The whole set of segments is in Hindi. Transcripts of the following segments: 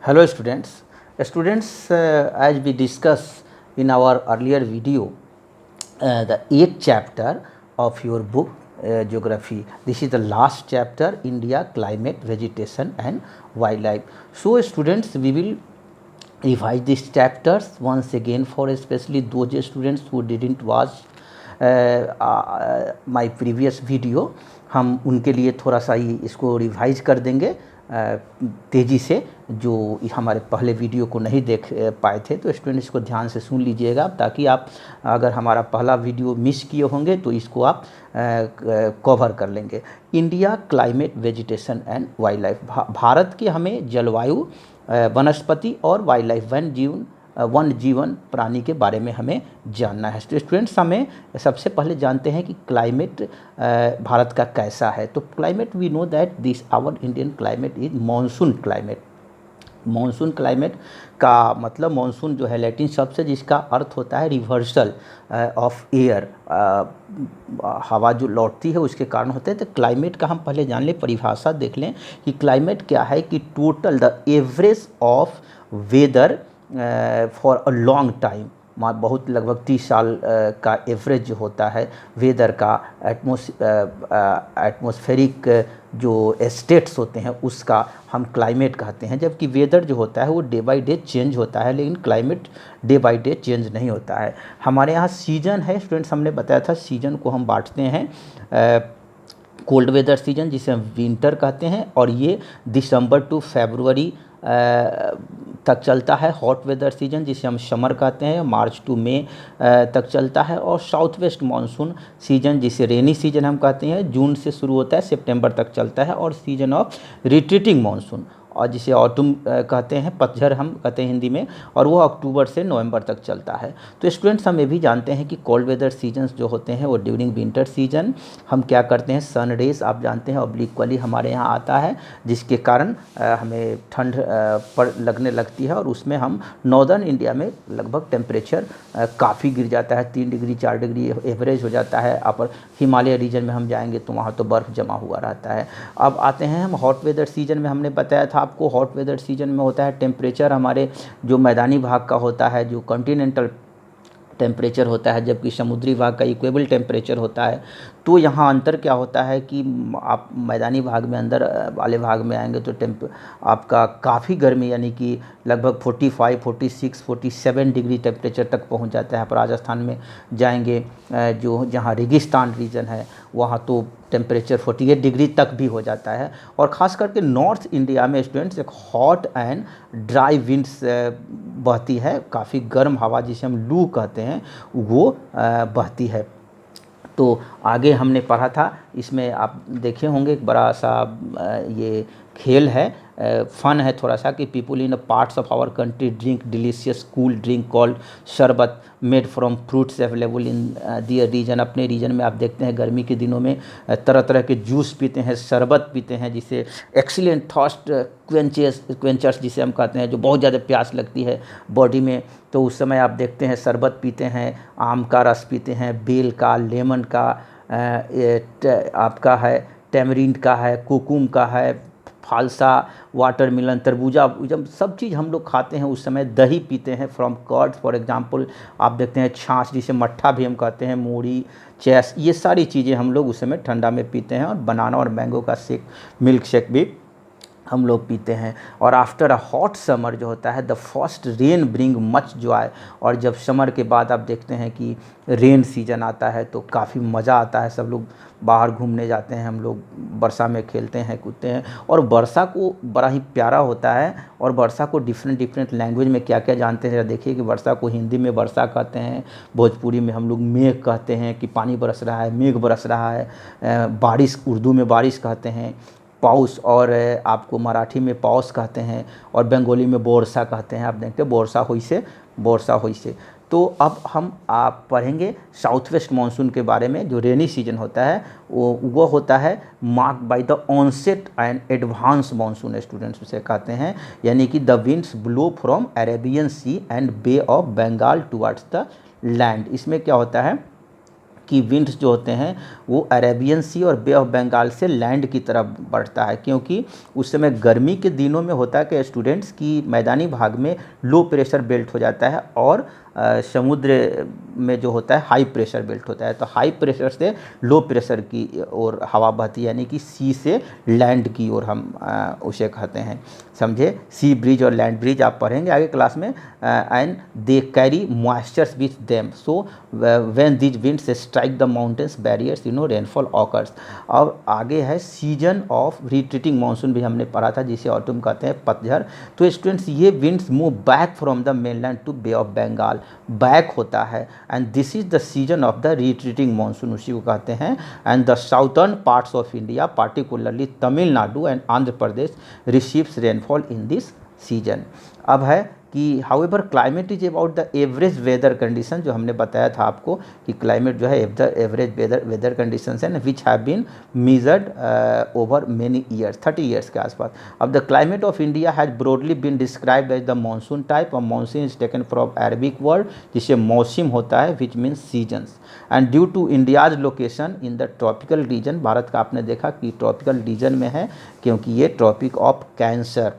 Hello students. As we discussed in our earlier video, the 8th chapter of your book Geography. This is the last chapter, India, Climate, Vegetation and Wildlife. So students, we will revise these chapters once again for especially those students who didn't watch my previous video. हम उनके लिए थोड़ा सा ही इसको रिवाइज कर देंगे तेज़ी से, जो हमारे पहले वीडियो को नहीं देख पाए थे। तो स्टूडेंट इसको ध्यान से सुन लीजिएगा, ताकि आप अगर हमारा पहला वीडियो मिस किए होंगे तो इसको आप कवर कर लेंगे। India, climate, vegetation and wild life. Bharat की हमें जलवायु, वनस्पति और वाइल्ड लाइफ, वन जीवन प्राणी के बारे में हमें जानना है। तो स्टूडेंट्स, हमें सबसे पहले जानते हैं कि क्लाइमेट भारत का कैसा है। तो climate, we know that this our Indian climate is monsoon climate. Monsoon climate का मतलब, मानसून जो है लैटिन शब्द से, जिसका अर्थ होता है रिवर्सल ऑफ एयर, हवा जो लौटती है उसके कारण होते हैं। तो क्लाइमेट का हम पहले जान लें, परिभाषा देख लें कि क्लाइमेट क्या है। कि total the average of weather for a long time, बहुत लगभग 30 साल का एवरेज जो होता है वेदर का, एटमॉस्फेरिक जो स्टेट्स होते हैं उसका हम क्लाइमेट कहते हैं। जबकि वेदर जो होता है वो डे बाय डे चेंज होता है, लेकिन climate day by day change नहीं होता है। हमारे यहाँ सीजन है स्टूडेंट्स, हमने बताया था सीजन को हम बांटते हैं। कोल्ड वेदर सीजन, जिसे हम विंटर कहते हैं, और ये दिसंबर टू फरवरी तक चलता है। हॉट वेदर सीजन, जिसे हम समर कहते हैं, मार्च टू मई तक चलता है। और साउथ वेस्ट मानसून सीजन, जिसे रेनी सीजन हम कहते हैं, जून से शुरू होता है, सितंबर तक चलता है। और सीजन ऑफ रिट्रीटिंग मानसून, और जिसे ऑटम कहते हैं, पतझड़ हम कहते हैं हिंदी में, और वो अक्टूबर से नवंबर तक चलता है। तो स्टूडेंट्स, हम ये भी जानते हैं कि कोल्ड वेदर सीजन्स जो होते हैं वो ड्यूरिंग विंटर सीजन हम क्या करते हैं, सन रेज आप जानते हैं ऑब्लिक्वली हमारे यहाँ आता है, जिसके कारण हमें ठंड पर लगने लगती है। और उसमें हम नॉर्दर्न इंडिया में लगभग टेम्परेचर काफ़ी गिर जाता है, 3 डिग्री 4 डिग्री एवरेज हो जाता है। अपर हिमालय रीजन में हम जाएंगे तो वहाँ तो बर्फ़ जमा हुआ रहता है। अब आते हैं हम हॉट वेदर सीजन में। हमने बताया था आपको, हॉट वेदर सीजन में होता है टेम्परेचर हमारे जो मैदानी भाग का होता है, जो कॉन्टिनेंटल टेम्परेचर होता है, जबकि समुद्री भाग का इक्वेबल टेम्परेचर होता है। तो यहाँ अंतर क्या होता है कि आप मैदानी भाग में अंदर वाले भाग में आएंगे तो आपका काफ़ी गर्मी, यानी कि लगभग 45, 46, 47 डिग्री टेम्परेचर तक पहुँच जाता है। आप राजस्थान में जाएंगे, जो जहाँ रेगिस्तान रीजन है, वहाँ तो टेम्परेचर 48 डिग्री तक भी हो जाता है। और ख़ास करके नॉर्थ इंडिया में स्टूडेंट्स एक हॉट एंड ड्राई विंड्स बहती है, काफ़ी गर्म हवा जिसे हम लू कहते हैं वो बहती है। तो आगे हमने पढ़ा था, इसमें आप देखे होंगे एक बड़ा सा ये खेल है, फन है थोड़ा सा, कि people in parts of our country drink delicious cool drink called sharbat made from fruits available in their region. अपने रीजन में आप देखते हैं गर्मी के दिनों में तरह तरह के जूस पीते हैं, शरबत पीते हैं, जिसे एक्सीलेंट थर्स्ट क्वेंचर्स जिसे हम कहते हैं, जो बहुत ज़्यादा प्यास लगती है बॉडी में, तो उस समय आप देखते हैं शरबत पीते हैं, आम का रस पीते हैं, बेल का, लेमन का, आपका है टेमरिंड का है, कोकुम का है, फालसा, वाटरमेलन, तरबूजा, जब सब चीज़ हम लोग खाते हैं उस समय। दही पीते हैं फ्रॉम कर्ड फॉर एग्जांपल, आप देखते हैं छाछ जिसे मट्ठा भी हम कहते हैं, मूढ़ी, चेस, ये सारी चीज़ें हम लोग उस समय ठंडा में पीते हैं। और बनाना और मैंगो का शेक, मिल्क शेक भी हम लोग पीते हैं। और आफ्टर अ हॉट समर जो होता है, the first rain bring much Joy. और जब समर के बाद आप देखते हैं कि रेन सीजन आता है तो काफ़ी मज़ा आता है, सब लोग बाहर घूमने जाते हैं, हम लोग वर्षा में खेलते हैं, कूदते हैं। और वर्षा को बड़ा ही प्यारा होता है। और वर्षा को डिफरेंट लैंग्वेज में क्या क्या जानते हैं, देखिए कि वर्षा को हिंदी में वर्षा कहते हैं, भोजपुरी में हम लोग मेघ कहते हैं, कि पानी बरस रहा है, मेघ बरस रहा है। बारिश, उर्दू में बारिश कहते हैं, पाउस, और आपको मराठी में पाउस कहते हैं, और बंगाली में बोरसा कहते हैं। आप देखते हैं बोरसा होई से। तो अब हम आप पढ़ेंगे साउथ वेस्ट मानसून के बारे में। जो रेनी सीजन होता है वो होता है mark by the onset and advance monsoon, students उसे कहते हैं, यानी कि the winds blow from Arabian sea and bay of Bengal towards the land. इसमें क्या होता है कि विंड्स जो होते हैं वो अरेबियन सी और बे ऑफ बंगाल से लैंड की तरफ बढ़ता है, क्योंकि उस समय गर्मी के दिनों में होता है कि स्टूडेंट्स की मैदानी भाग में लो प्रेशर बेल्ट हो जाता है और समुद्र में जो होता है हाई प्रेशर बेल्ट होता है। तो हाई प्रेशर से लो प्रेशर की ओर हवा बहती है, यानी कि सी से लैंड की ओर हम उसे कहते हैं। समझे, सी ब्रिज और लैंड ब्रिज आप पढ़ेंगे आगे क्लास में। And they carry moistures with them, so when these winds strike the mountains barriers rainfall occurs. और आगे है सीजन ऑफ रिट्रीटिंग मानसून, भी हमने पढ़ा था, जिसे ऑटम कहते हैं, पतझड़। तो स्टूडेंट्स ये winds move back from the mainland to bay of Bengal, back होता है, and this is the season of the retreating monsoon, उसी को कहते हैं। And the southern parts of India particularly Tamil Nadu and Andhra Pradesh receives rainfall in this season. अब है कि however climate is about the average weather condition, जो हमने बताया था आपको कि क्लाइमेट जो है एवरेज वेदर कंडीशंस है which have been measured over many years, 30 years के आसपास। अब the climate of India has broadly been described as the monsoon type, और monsoon is taken from Arabic word, जिसे मौसम होता है, which means seasons. And due to India's location in the tropical region, Bharat का आपने देखा कि ट्रॉपिकल रीजन में है, क्योंकि ये ट्रॉपिक ऑफ कैंसर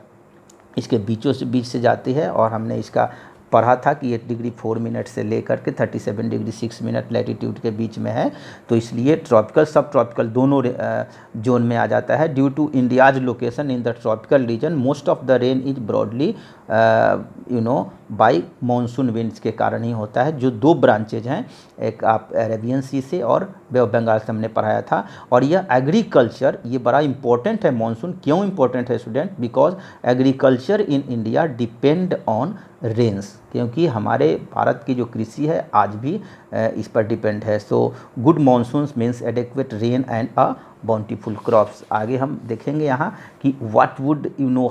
इसके बीचों से बीच से जाती है, और हमने इसका पढ़ा था कि 8 डिग्री 4 मिनट से लेकर के 37 डिग्री 6 मिनट लैटिट्यूड के बीच में है। तो इसलिए ट्रॉपिकल सब ट्रॉपिकल दोनों जोन में आ जाता है। Due to India's location in the tropical region, most of the rain is broadly by monsoon winds के कारण ही होता है। जो दो ब्रांचेज हैं, एक आप अरेबियन सी से और बे ऑफ बंगाल से हमने पढ़ाया था। और यह एग्रीकल्चर, ये बड़ा इंपॉर्टेंट है मानसून। क्यों इंपॉर्टेंट है student? Because agriculture in India depend on rains, क्योंकि हमारे भारत की जो कृषि है आज भी इस पर डिपेंड है। So good monsoons means adequate rain and a bountiful crops. आगे हम देखेंगे यहाँ कि what would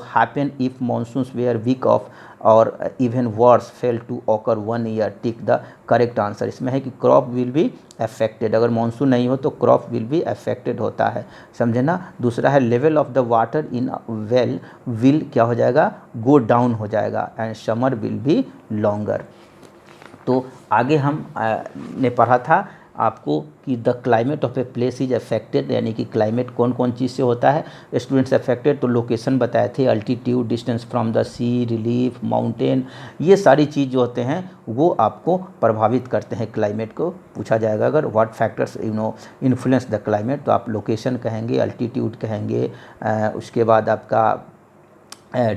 happen if monsoons were weak of और even worse fail to occur 1 year, tick the correct answer. इसमें है कि क्रॉप विल बी अफेक्टेड, अगर मानसून नहीं हो तो क्रॉप विल बी अफेक्टेड होता है, समझे ना। दूसरा है level of the water in well will क्या हो जाएगा, गो डाउन हो जाएगा, and summer will be longer. तो आगे हम ने पढ़ा था आपको कि the climate of a place is affected, यानी कि क्लाइमेट कौन कौन चीज़ से होता है स्टूडेंट्स अफेक्टेड। तो लोकेशन बताए थे, altitude, distance from the sea, relief, mountain, ये सारी चीज़ जो होते हैं वो आपको प्रभावित करते हैं क्लाइमेट को। पूछा जाएगा अगर what factors influence the climate, तो आप लोकेशन कहेंगे, अल्टीट्यूड कहेंगे, उसके बाद आपका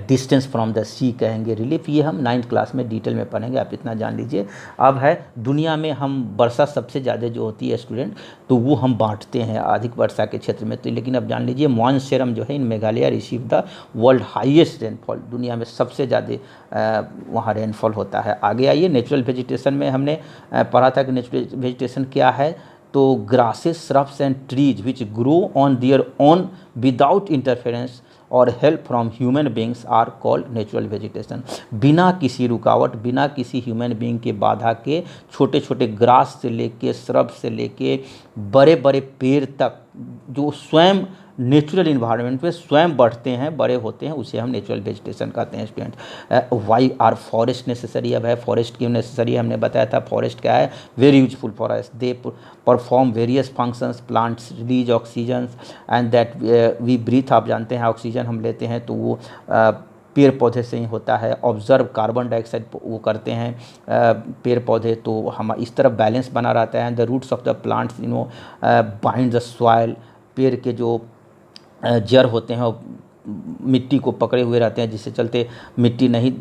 डिस्टेंस फ्रॉम द सी कहेंगे, रिलीफ। ये हम 9th क्लास में डिटेल में पढ़ेंगे, आप इतना जान लीजिए। अब है दुनिया में हम वर्षा सबसे ज़्यादा जो होती है स्टूडेंट, तो वो हम बांटते हैं अधिक वर्षा के क्षेत्र में। तो लेकिन अब जान लीजिए मानसेरम जो है in Meghalaya receive the world highest rainfall, दुनिया में सबसे ज़्यादा वहाँ रेनफॉल होता है। आगे आइए, नेचुरल वेजिटेशन में हमने पढ़ा था कि नेचुरल वेजिटेशन क्या है। तो grasses, shrubs and trees which grow on their own without interference और help from human beings are called natural vegetation. बिना किसी रुकावट, बिना किसी ह्यूमन बींग के बाधा के छोटे छोटे ग्रास से लेके, श्रब से लेके बड़े बड़े पेड़ तक जो स्वयं नेचुरल इन्वायरमेंट पे स्वयं बढ़ते हैं, बड़े होते हैं, उसे हम नेचुरल वेजिटेशन कहते हैं student. Why are forest necessary? अब है फॉरेस्ट क्यों नेसेसरी है, हमने बताया था फॉरेस्ट क्या है, very useful forest, they perform various functions, plants release oxygen and that we breathe. आप जानते हैं ऑक्सीजन हम लेते हैं तो वो पेड़ पौधे से ही होता है। ऑब्जर्व कार्बन डाइऑक्साइड वो करते हैं पेड़ पौधे, तो हम इस तरफ बैलेंस बना रहता है। The roots of the plants bind the soil, पेड़ के जो जड़ होते हैं वो मिट्टी को पकड़े हुए रहते हैं, जिससे चलते मिट्टी नहीं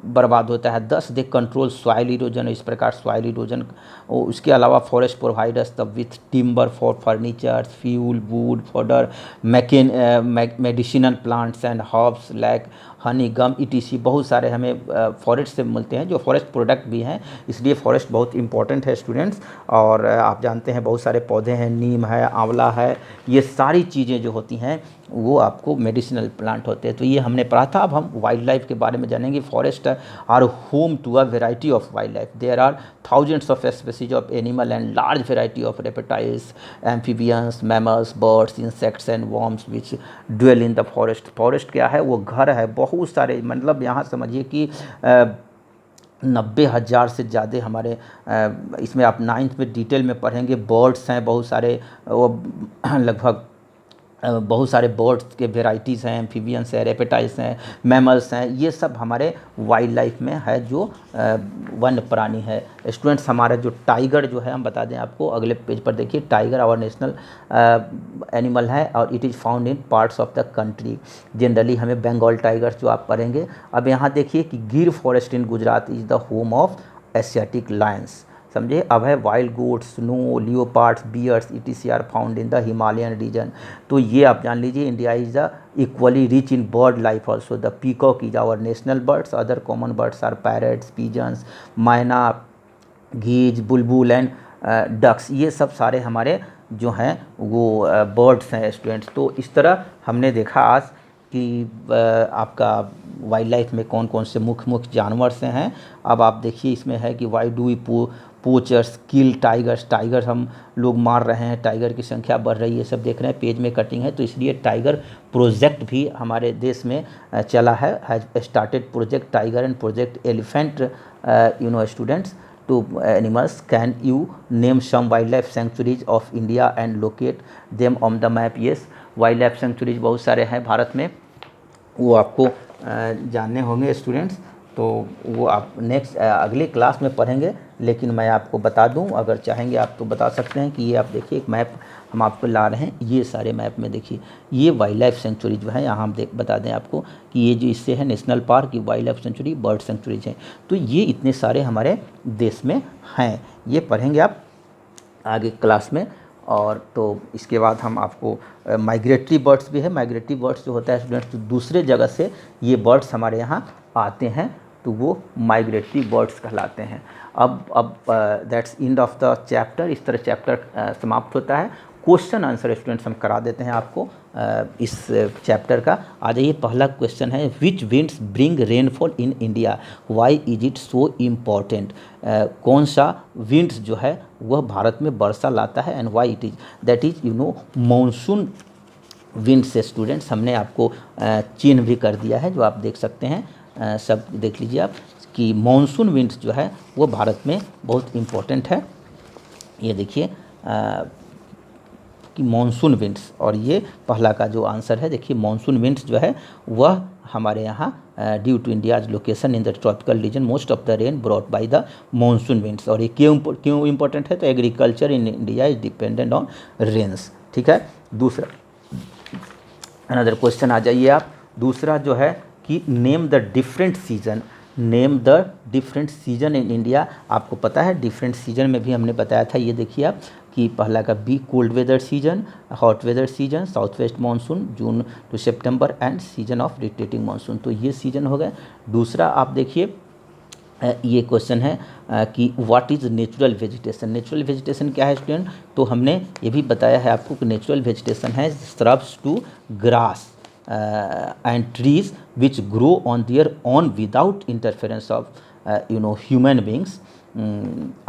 बर्बाद होता है। 10 दे कंट्रोल सॉइल इरोजन, इस प्रकार सॉइल इरोजन। उसके अलावा forest providers the with timber for furniture, fuel, wood, fodder, medicinal plants and herbs like honey, gum, etc. बहुत सारे हमें फॉरेस्ट से मिलते हैं जो फॉरेस्ट प्रोडक्ट भी हैं, इसलिए फॉरेस्ट बहुत इंपॉर्टेंट है स्टूडेंट्स। और आप जानते हैं बहुत सारे पौधे हैं, नीम है, आंवला है, ये सारी चीज़ें जो होती हैं वो आपको मेडिसिनल प्लांट होते हैं। तो ये हमने पढ़ा था। अब हम वाइल्ड लाइफ के बारे में जानेंगे। Forest are home to a variety of wildlife, there are thousands of species of animal and large variety of reptiles, amphibians, mammals, birds, insects and worms which dwell in the forest. Forest क्या है, वो घर है, बहुत सारे, मतलब यहाँ समझिए कि 90,000 से ज़्यादा हमारे इसमें आप 9th में डिटेल में पढ़ेंगे। बर्ड्स हैं बहुत सारे, वो लगभग बहुत सारे बर्ड्स के वेराइटीज़ हैं, एम्फीबियंस है, रेप्टाइल्स हैं, मैमल्स हैं, ये सब हमारे वाइल्ड लाइफ में है जो वन्य प्राणी है। स्टूडेंट्स, हमारा जो टाइगर जो है, हम बता दें आपको, अगले पेज पर देखिए, टाइगर आवर नेशनल एनिमल है और it is found in parts of the country. Generally हमें बंगाल टाइगर्स जो आप पढ़ेंगे। अब यहाँ देखिए कि Gir forest in Gujarat is the home of Asiatic lions, समझे। अब है wild goats, snow leopards, bears etc are found in the Himalayan region. तो ये आप जान लीजिए, India is the equally rich in bird life also. The peacock is our national birds, other common birds are parrots, pigeons, myna, geese, Bulbul and ducks. ये सब सारे हमारे जो हैं वो बर्ड्स हैं स्टूडेंट्स। तो इस तरह हमने देखा आज कि आपका वाइल्ड लाइफ में कौन कौन से मुख्य मुख्य जानवर से हैं। अब आप देखिए इसमें है कि why do we poachers kill tigers, tiger हम लोग मार रहे हैं, टाइगर की संख्या बढ़ रही है, सब देख रहे हैं। पेज में कटिंग है, तो इसलिए टाइगर प्रोजेक्ट भी हमारे देश में चला है, has started project tiger and project elephant students to animals. Can you name some wildlife sanctuaries of India and locate them on the map. Yes, wildlife sanctuaries बहुत सारे हैं भारत में, वो आपको जानने होंगे स्टूडेंट्स। तो वो आप नेक्स्ट अगले क्लास में पढ़ेंगे, लेकिन मैं आपको बता दूं, अगर चाहेंगे आप तो बता सकते हैं कि ये आप देखिए एक मैप हम आपको ला रहे हैं। ये सारे मैप में देखिए, ये वाइल्ड लाइफ सेंचुरी जो है, यहाँ हम बता दें आपको कि ये जो इससे है नेशनल पार्क, ये wildlife sanctuary, bird sanctuaries हैं। तो ये इतने सारे हमारे देश में हैं, ये पढ़ेंगे आप आगे क्लास में। और तो इसके बाद हम आपको माइग्रेटरी बर्ड्स भी है। माइग्रेटरी बर्ड्स जो होता है स्टूडेंट्स, तो दूसरे जगह से ये बर्ड्स हमारे यहाँ आते हैं, तो वो माइग्रेटरी बर्ड्स कहलाते हैं। अब that's end of the chapter. इस तरह चैप्टर समाप्त होता है। क्वेश्चन आंसर स्टूडेंट्स हम करा देते हैं आपको इस चैप्टर का। आ जाइए, पहला क्वेश्चन है, which winds bring rainfall in India, why is it so important. कौन सा विंड्स जो है वह भारत में वर्षा लाता है, and why it is, that is monsoon wind से। स्टूडेंट्स, हमने आपको चिन्ह भी कर दिया है, जो आप देख सकते हैं, सब देख लीजिए आप कि मानसून विंड्स जो है वो भारत में बहुत इम्पोर्टेंट है। ये देखिए कि मानसून विंड्स, और ये पहला का जो आंसर है, देखिए मानसून विंड्स जो है वह हमारे यहाँ due to India's location in the tropical region most of the rain brought by the monsoon winds. और ये क्यों इम्पोर्टेंट है, तो agriculture in India is dependent on rains. ठीक है। दूसरा अनदर क्वेश्चन आ जाइए आप। दूसरा जो है कि name the different season, name the different season in India. आपको पता है डिफरेंट सीजन में भी हमने बताया था, ये देखिए आप कि पहला का b cold weather season, hot weather season, south west monsoon June to September and season of rotating monsoon. तो ये सीजन हो गए। दूसरा आप देखिए, ये क्वेश्चन है कि what is natural vegetation. Natural vegetation क्या है स्टूडेंट, तो हमने ये भी बताया है आपको कि नेचुरल वेजिटेशन है shrubs to grass and trees which grow on their own without interference of human beings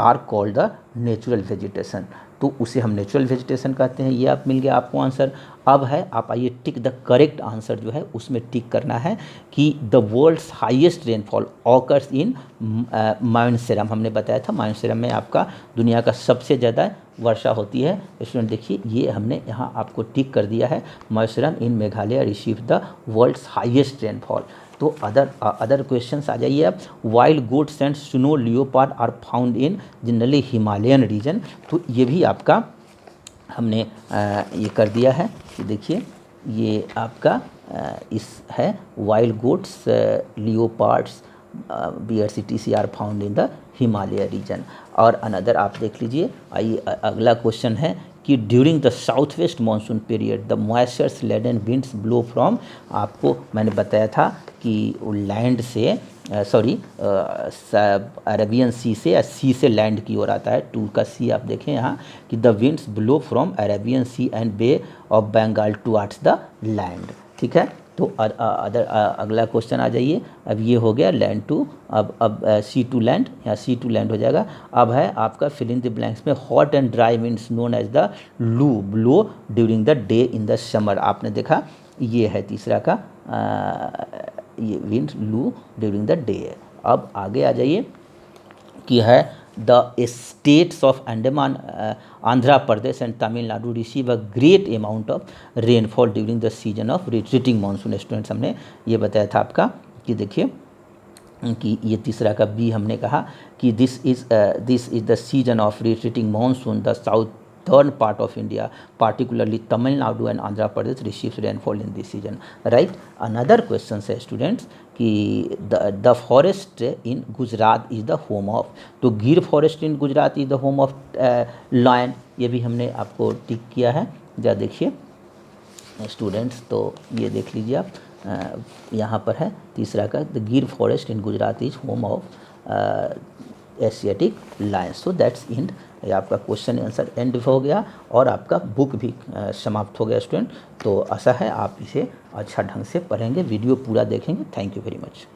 are called the natural vegetation. तो उसे हम नेचुरल वेजिटेशन कहते हैं। ये आप मिल गया आपको आंसर। अब है, आप आइए टिक द करेक्ट आंसर जो है उसमें टिक करना है कि the world's highest rainfall occurs in Mawsynram. हमने बताया था मानसेरम में आपका दुनिया का सबसे ज़्यादा वर्षा होती है। स्टूडेंट देखिए, ये हमने यहाँ आपको टिक कर दिया है, Mawsynram in Meghalaya receive the world's highest rainfall. तो अदर क्वेश्चंस आ जाइए आप। Wild goats and snow leopard are found in generally Himalayan region. तो ये भी आपका हमने ये कर दिया है कि देखिए ये आपका इस है wild goats leopards bears etc are found in the Himalaya region. और अनदर आप देख लीजिए। आइए अगला क्वेश्चन है कि during the south west monsoon period the moistures laden winds blow from. आपको मैंने बताया था कि लैंड से सॉरी अरेबियन सी से या सी से लैंड की ओर आता है। टू का सी आप देखें यहाँ कि the winds blow from Arabian sea and bay of Bengal towards the land. ठीक है। तो अगला क्वेश्चन आ जाइए। अब ये हो गया लैंड टू, अब सी टू लैंड या सी टू लैंड हो जाएगा। अब है आपका फिल इन द ब्लैंक्स में hot and dry winds known as the loo blow during the day in the summer. आपने देखा ये है तीसरा का ये विंड लू ड्यूरिंग द डे। अब आगे आ जाइए। कि है the states of Andaman Andhra Pradesh and Tamil Nadu receive a great amount of rainfall during the season of retreating monsoon. Students हमने ये बताया था आपका कि देखिए कि ये तीसरा का बी हमने कहा कि this is the season of retreating monsoon the southern part of India particularly Tamil Nadu and Andhra Pradesh receives rainfall in this season, right? Another question है स्टूडेंट्स कि the forest in Gujarat is the home of, तो Gir forest in Gujarat is the home of lion, ये भी हमने आपको टिक किया है। जरा देखिए स्टूडेंट्स, तो ये देख लीजिए आप, यहाँ पर है तीसरा का the Gir forest in Gujarat is home of Asiatic lion. So that's end, ये आपका क्वेश्चन आंसर एंड हो गया और आपका बुक भी समाप्त हो गया स्टूडेंट। तो आशा है आप इसे अच्छा ढंग से पढ़ेंगे, वीडियो पूरा देखेंगे। Thank you very much.